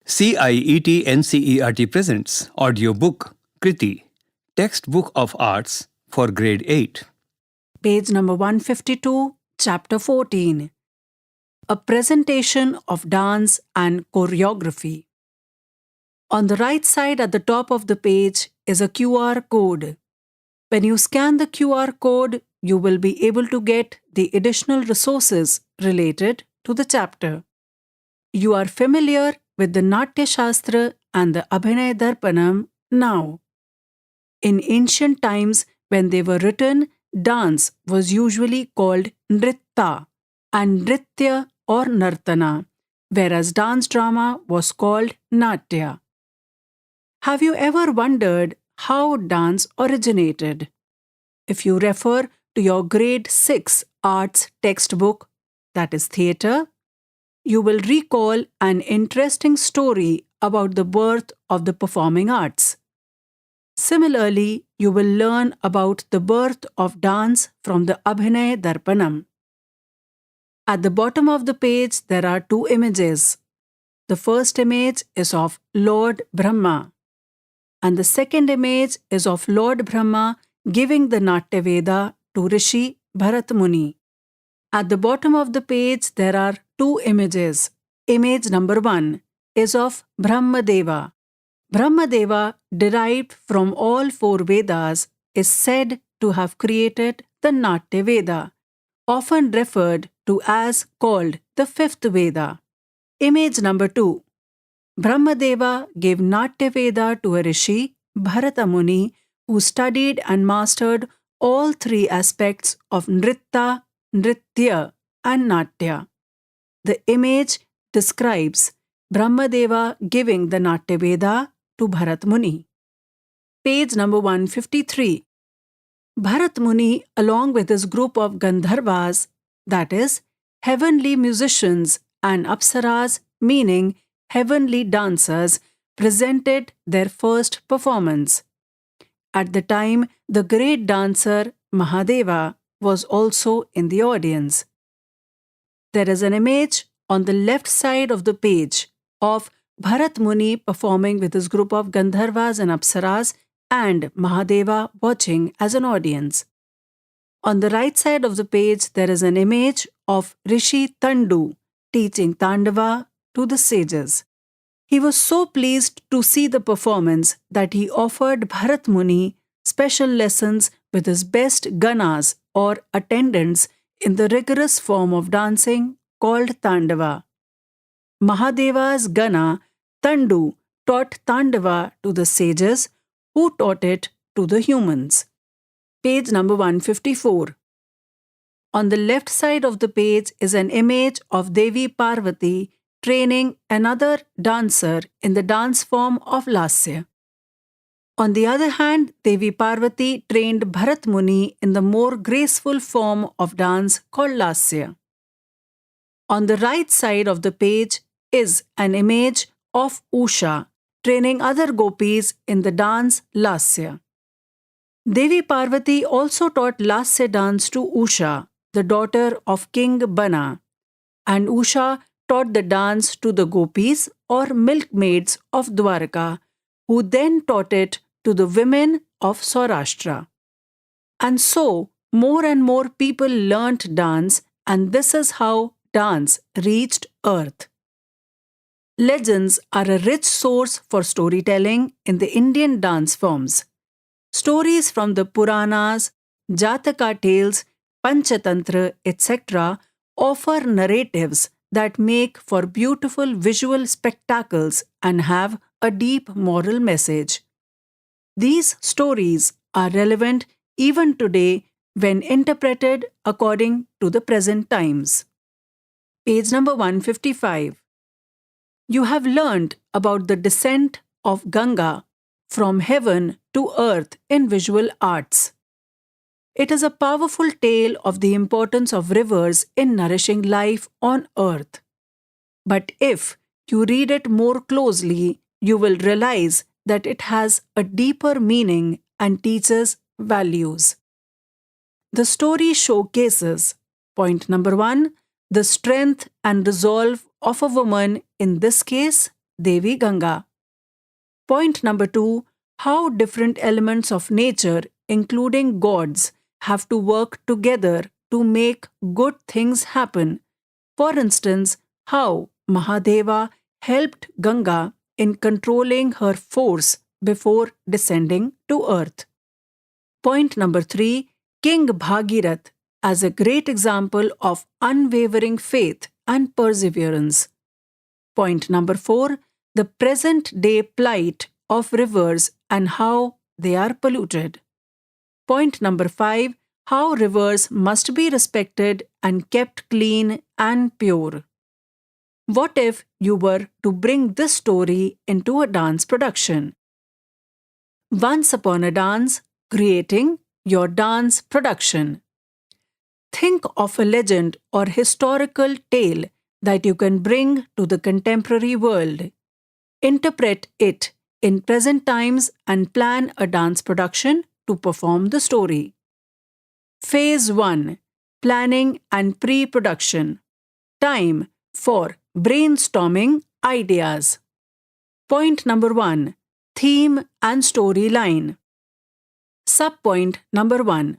CIET NCERT presents audiobook Kriti, Textbook of Arts for Grade 8. Page number 152, Chapter 14. A presentation of dance and choreography. On the right side at the top of the page is a QR code. When you scan the QR code, you will be able to get the additional resources related to the chapter. You are familiar with the Natya Shastra and the Abhinay Darpanam now. In ancient times, when they were written, dance was usually called nritta and nritya or nartana, whereas dance drama was called natya. Have you ever wondered how dance originated? If you refer to your grade 6 arts textbook, that is theatre, you will recall an interesting story about the birth of the performing arts. Similarly, you will learn about the birth of dance from the Abhinay Darpanam. At the bottom of the page, there are two images. The first image is of Lord Brahma, and the second image is of Lord Brahma giving the Natya Veda to Rishi Bharat Muni. At the bottom of the page, there are two images. Image number 1 is of Brahmadeva. Brahmadeva, derived from all 4 Vedas, is said to have created the Natya Veda, often referred to as called the 5th Veda. Image number 2. Brahmadeva gave Natya Veda to a rishi, Bharata Muni, who studied and mastered all 3 aspects of Nritta, Nritya and Natya. The image describes Brahmadeva giving the Natya Veda to Bharat Muni. Page number 153. Bharat Muni, along with his group of Gandharvas, that is, heavenly musicians, and Apsaras, meaning heavenly dancers, presented their first performance. At the time, the great dancer Mahadeva was also in the audience. There is an image on the left side of the page of Bharat Muni performing with his group of Gandharvas and Apsaras and Mahadeva watching as an audience. On the right side of the page, there is an image of Rishi Tandu teaching Tandava to the sages. He was so pleased to see the performance that he offered Bharat Muni special lessons with his best ganas or attendants in the rigorous form of dancing called Tandava. Mahadeva's gana, Tandu, taught Tandava to the sages, who taught it to the humans. Page number 154. On the left side of the page is an image of Devi Parvati training another dancer in the dance form of Lasya. On the other hand, Devi Parvati trained Bharat Muni in the more graceful form of dance called Lasya. On the right side of the page is an image of Usha training other gopis in the dance Lasya. Devi Parvati also taught Lasya dance to Usha, the daughter of King Bana, and Usha taught the dance to the gopis or milkmaids of Dwarka, who then taught it to the women of Saurashtra. And so, more and more people learnt dance, and this is how dance reached earth. Legends are a rich source for storytelling in the Indian dance forms. Stories from the Puranas, Jataka tales, Panchatantra, etc. offer narratives that make for beautiful visual spectacles and have a deep moral message. These stories are relevant even today when interpreted according to the present times. Page number 155. You have learned about the descent of Ganga from heaven to earth in visual arts. It is a powerful tale of the importance of rivers in nourishing life on earth. But if you read it more closely, you will realize that it has a deeper meaning and teaches values. The story showcases, point number 1, the strength and resolve of a woman, in this case Devi Ganga. Point number 2. How different elements of nature, including gods, have to work together to make good things happen. For instance, how Mahadeva helped Ganga in controlling her force before descending to earth. Point number 3. King Bhagirath as a great example of unwavering faith and perseverance. Point number 4. The present day plight of rivers and how they are polluted. Point number 5. How rivers must be respected and kept clean and pure. What if you were to bring this story into a dance production? Once upon a dance, creating your dance production. Think of a legend or historical tale that you can bring to the contemporary world. Interpret it in present times and plan a dance production to perform the story. Phase 1. Planning and pre-production. Time for brainstorming ideas. Point number 1. Theme and storyline. Subpoint number 1.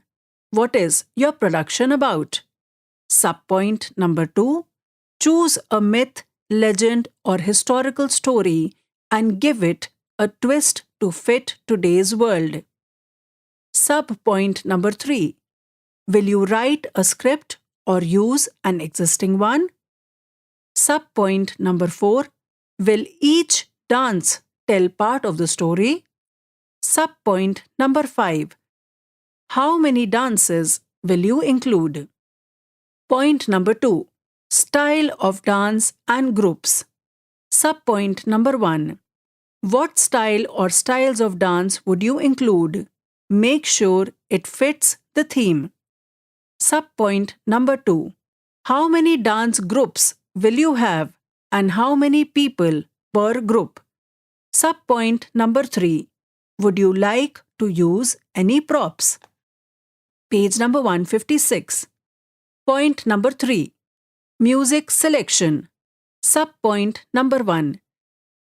What is your production about? Subpoint number 2. Choose a myth, legend, or historical story and give it a twist to fit today's world. Subpoint number 3. Will you write a script or use an existing one? Subpoint number 4. Will each dance tell part of the story? Subpoint number 5. How many dances will you include? Point number 2. Style of dance and groups. Subpoint number 1. What style or styles of dance would you include? Make sure it fits the theme. Subpoint number 2. How many dance groups will you have and how many people per group? Subpoint number 3. Would you like to use any props? Page number 156. Point number 3. Music selection. Subpoint number 1.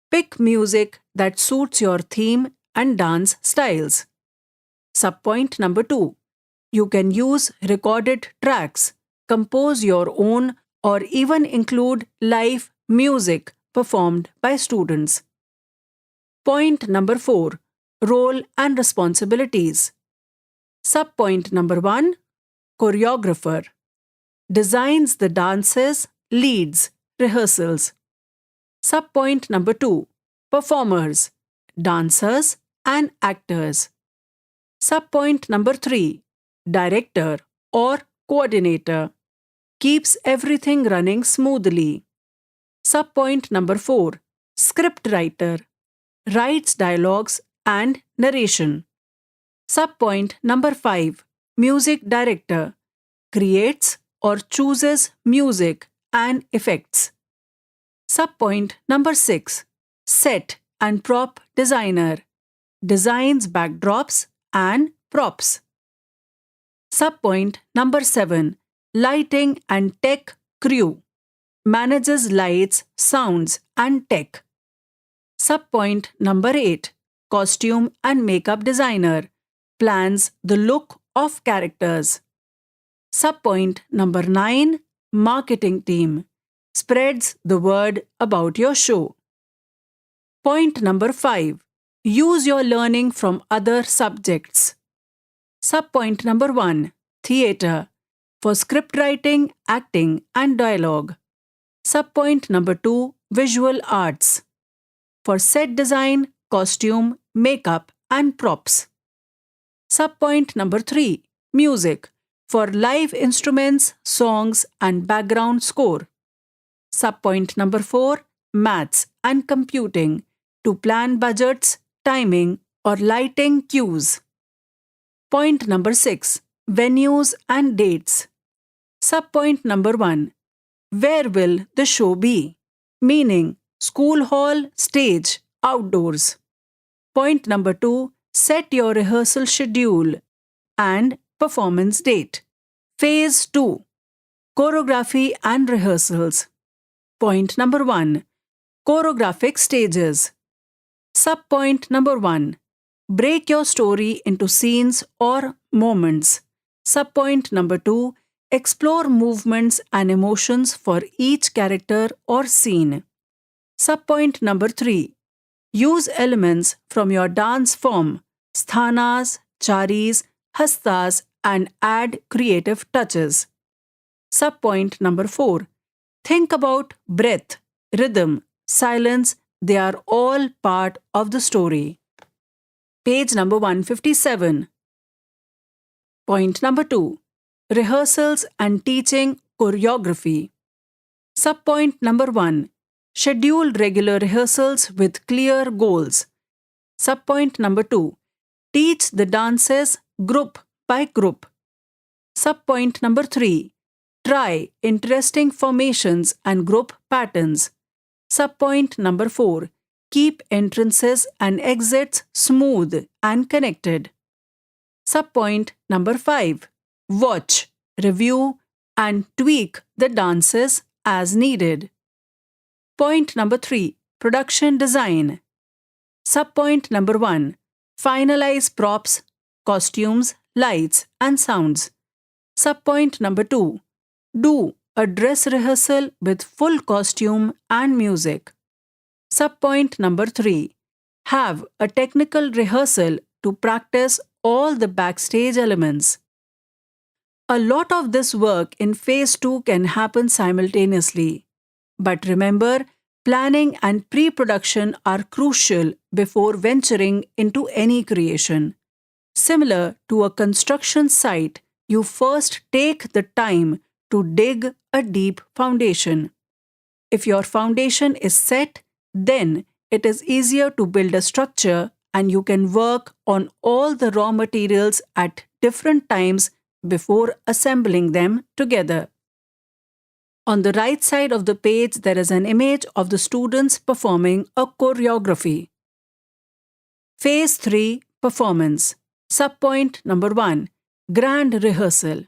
Pick music that suits your theme and dance styles. Subpoint number 2. You can use recorded tracks, compose your own, or even include live music performed by students. Point number 4. Role and responsibilities. Subpoint number 1. Choreographer. Designs the dances, leads, rehearsals. Subpoint number 2. Performers, dancers, and actors. Subpoint number 3. Director or coordinator. Keeps everything running smoothly. Subpoint number 4. Scriptwriter. Writes dialogues and narration. Subpoint number 5. Music director. Creates or chooses music and effects. Subpoint number 6. Set and prop designer. Designs backdrops and props. Subpoint number 7. Lighting and tech crew. Manages lights, sounds, and tech. Subpoint number 8. Costume and makeup designer. Plans the look of characters. Subpoint number 9. Marketing team. Spreads the word about your show. Point number 5. Use your learning from other subjects. Subpoint number 1. Theatre. For scriptwriting, acting, and dialogue. Subpoint number 2. Visual arts. For set design, costume, makeup, and props. Subpoint number 3. Music. For live instruments, songs, and background score. Subpoint number 4. Maths and computing. To plan budgets, timing, or lighting cues. Point number 6. Venues and dates. Subpoint number 1. Where will the show be? Meaning school hall, stage, outdoors. Point number 2. Set your rehearsal schedule and performance date. Phase 2. Choreography and rehearsals. Point number 1. Choreographic stages. Subpoint number 1. Break your story into scenes or moments. Subpoint number 2. Explore movements and emotions for each character or scene. Subpoint number 3. Use elements from your dance form, sthanas, charis, hastas, and add creative touches. Subpoint number 4. Think about breath, rhythm, silence. They are all part of the story. Page number 157. Point number 2. Rehearsals and teaching choreography. Subpoint number 1. Schedule regular rehearsals with clear goals. Subpoint number 2. Teach the dances group by group. Subpoint number 3. Try interesting formations and group patterns. Subpoint number 4. Keep entrances and exits smooth and connected. Subpoint number 5. Watch, review, and tweak the dances as needed. Point number 3. Production design. Subpoint number 1. Finalize props, costumes, lights, and sounds. Subpoint number 2. Do a dress rehearsal with full costume and music. Subpoint number 3. Have a technical rehearsal to practice all the backstage elements. A lot of this work in phase 2 can happen simultaneously. But remember, planning and pre-production are crucial before venturing into any creation. Similar to a construction site, you first take the time to dig a deep foundation. If your foundation is set, then it is easier to build a structure and you can work on all the raw materials at different times before assembling them together. On the right side of the page, there is an image of the students performing a choreography. Phase 3 Performance. Subpoint number 1. Grand rehearsal.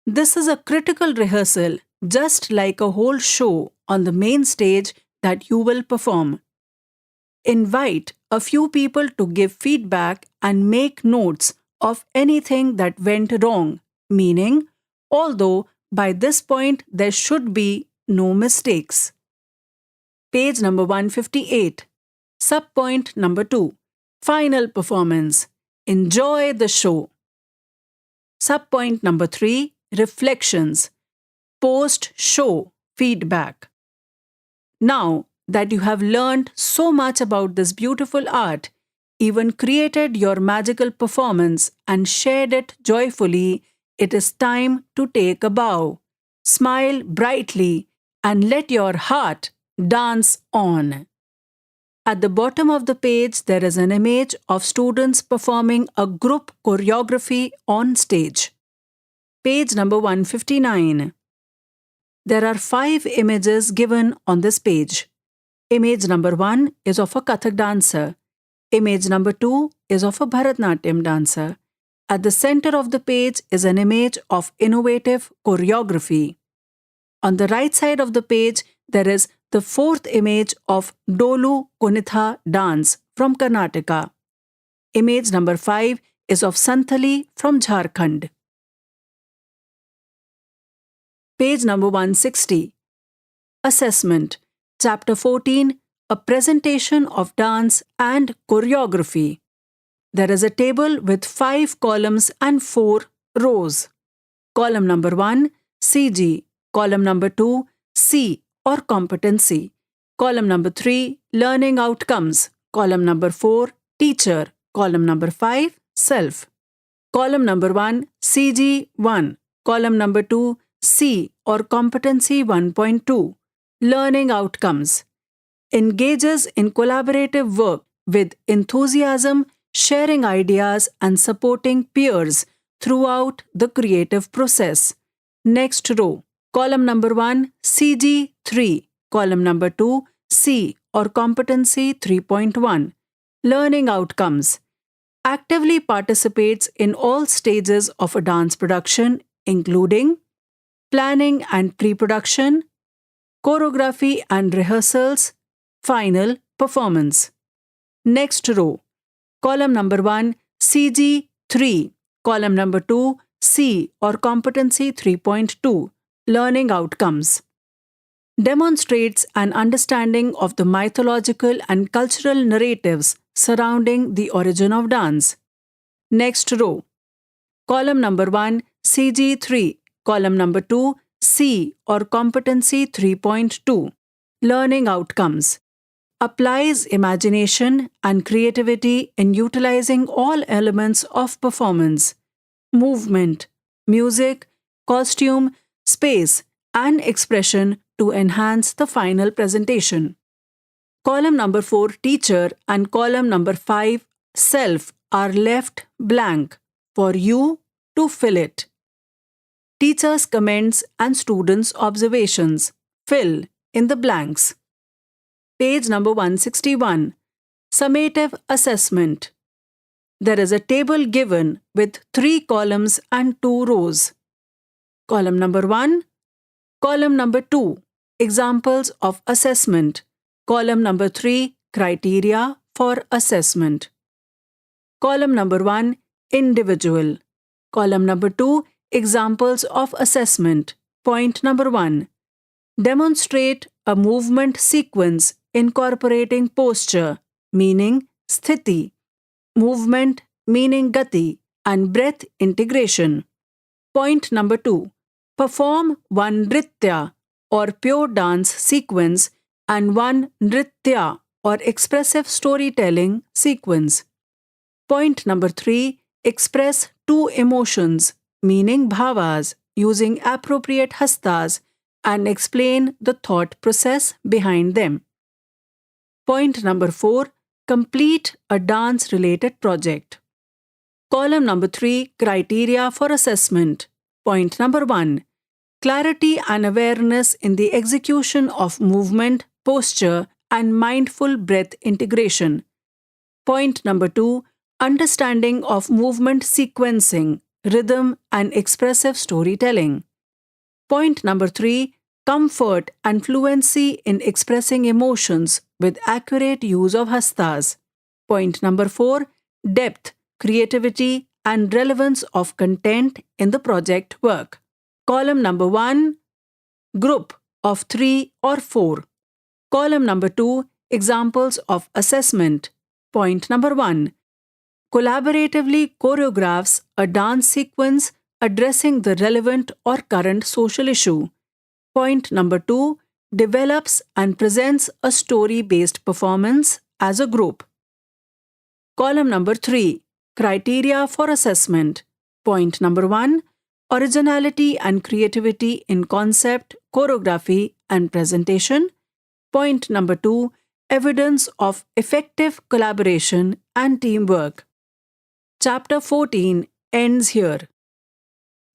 This is a critical rehearsal, just like a whole show on the main stage that you will perform. Invite a few people to give feedback and make notes of anything that went wrong, meaning, although by this point there should be no mistakes. Page number 158. Subpoint number 2. Final performance. Enjoy the show. Subpoint number 3. Reflections. Post-show feedback. Now that you have learned so much about this beautiful art, even created your magical performance and shared it joyfully, it is time to take a bow. Smile brightly and let your heart dance on. At the bottom of the page, there is an image of students performing a group choreography on stage. Page number 159. There are 5 images given on this page. Image number 1 is of a Kathak dancer. Image number 2 is of a Bharatnatyam dancer. At the center of the page is an image of innovative choreography. On the right side of the page, there is the 4th image of Dolu Kunitha dance from Karnataka. Image number 5 is of Santhali from Jharkhand. Page number 160. Assessment. Chapter 14. A presentation of dance and choreography. There is a table with 5 columns and 4 rows. Column number 1, CG. Column number 2, C or competency. Column number 3, learning outcomes. Column number 4, teacher. Column number 5, self. Column number 1, CG1. Column number 2, C or competency 1.2. Learning outcomes. Engages in collaborative work with enthusiasm, sharing ideas and supporting peers throughout the creative process. Next row. Column number 1, CG3. Column number 2, C or competency 3.1. Learning outcomes. Actively participates in all stages of a dance production, including planning and pre-production, choreography and rehearsals, final performance. Next row. Column number 1, CG 3. Column number 2, C or competency 3.2, learning outcomes. Demonstrates an understanding of the mythological and cultural narratives surrounding the origin of dance. Next row. Column number 1, CG 3. Column number 2, C or competency 3.2, learning outcomes. Applies imagination and creativity in utilizing all elements of performance: movement, music, costume, space, and expression to enhance the final presentation. Column number 4, teacher, and column number 5, self, are left blank for you to fill it. Teacher's comments and students' observations. Fill in the blanks. Page number 161. Summative assessment. There is a table given with 3 columns and 2 rows. Column number 1. Column number 2. Examples of assessment. Column number 3. Criteria for assessment. Column number 1. Individual. Column number 2. Examples of assessment. Point number 1. Demonstrate a movement sequence incorporating posture, meaning sthiti, movement, meaning gati, and breath integration. Point number 2. Perform one nritya or pure dance sequence and one nritya or expressive storytelling sequence. Point number 3. Express 2 emotions, meaning bhavas, using appropriate hastas and explain the thought process behind them. Point number 4. Complete a dance-related project. Column number 3. Criteria for assessment. Point number 1. Clarity and awareness in the execution of movement, posture, and mindful breath integration. Point number 2. Understanding of movement sequencing, rhythm, and expressive storytelling. Point number 3. Comfort and fluency in expressing emotions with accurate use of hastas. Point number 4. Depth, creativity, and relevance of content in the project work. Column number 1. Group of 3 or 4. Column number 2. Examples of assessment. Point number 1. Collaboratively choreographs a dance sequence addressing the relevant or current social issue. Point number 2. Develops and presents a story-based performance as a group. Column number 3. Criteria for assessment. Point number 1. Originality and creativity in concept, choreography, and presentation. Point number 2. Evidence of effective collaboration and teamwork. Chapter 14 ends here.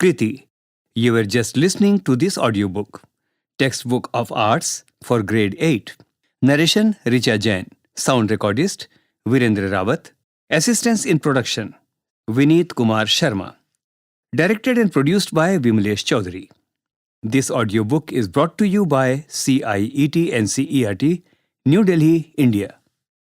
Kriti, you were just listening to this audiobook, Textbook of Arts for Grade 8. Narration Richa Jain. Sound recordist Virendra Rawat. Assistance in production Vineet Kumar Sharma. Directed and produced by Vimlesh Chaudhary. This audiobook is brought to you by CIET NCERT, New Delhi, India.